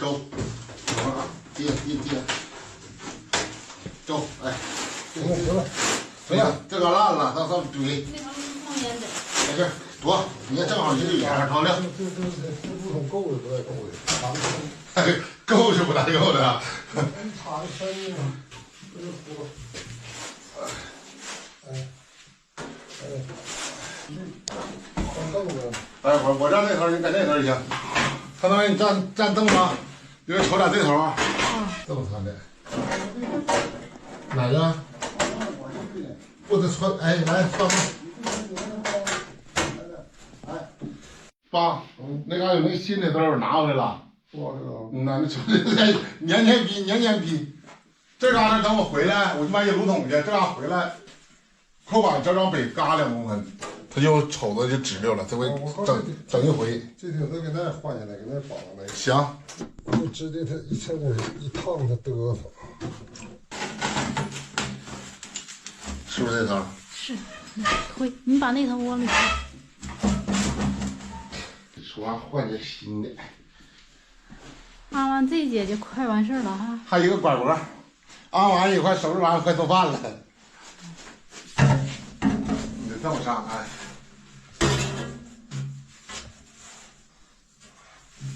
走，等会儿啊，爹，走，哎，行了，这个烂了，咱堆。那个放烟的。没事，多，你看正好你这眼儿朝亮。这不桶够的不带够的，够是不大够的。插个深呢，这个锅，凳子。哎，我站这头，你在那头行。看到没？你站凳子上，因为瞅点这头啊。这么穿的。哪个？不得穿，哎，来穿吧。哎，爸，那嘎有那个新的豆拿回来了。多少个？那瞅年年比。这嘎达等我回来，我去买野芦桶去。这嘎回来，扣把这张北嘎2公分，他就瞅着就直溜了。这回整一回。这顶子给那换下来，给那绑上来。行。就直接它一侧面一烫，它嘚瑟。是不是这头？是，推你把那头往里推。说完换件新的。安完这节就快完事儿了哈。还有一个拐脖，安完一块收拾完快做饭了。你得这么上哎。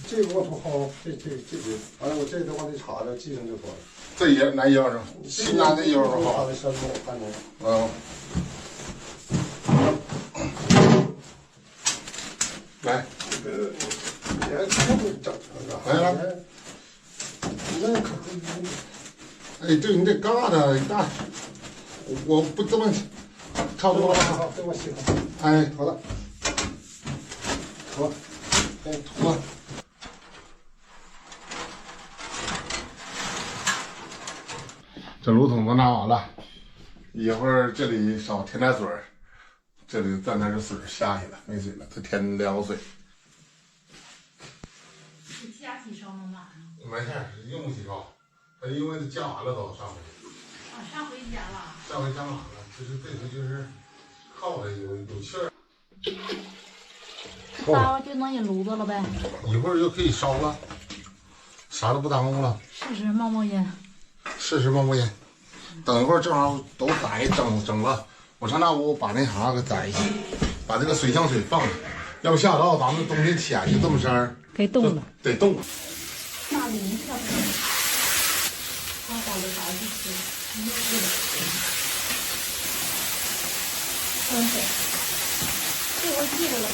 这个我图好，这完了我这个往这插着，系上就完了。这也男腰上，西南的腰上好。它的深度我看着。来，这个连裤子整上来。那可哎，对你这疙瘩大，我不这么差不多了。这我洗好。哎，好了，哎，涂了。这芦桶都拿完了，一会儿这里少添点水，这里在那这水下去了，没水了，再添2个水。你加几勺能满啊？没事，用不起高，因为加完了都上回。啊，上回加了。上回加满了，就是这回就是靠着有气儿。烧就能引炉子了呗。一会儿就可以烧了，啥都不耽误了。试试冒冒烟。试试冒冒烟。等一会儿正好都宰整了，我上那屋把那啥给宰一下，把这个水箱水放下，要不下到咱们冬天浅就这么式儿，给冻了，得冻。大梨下不来，好好的白去吃，喝水，这回记着了。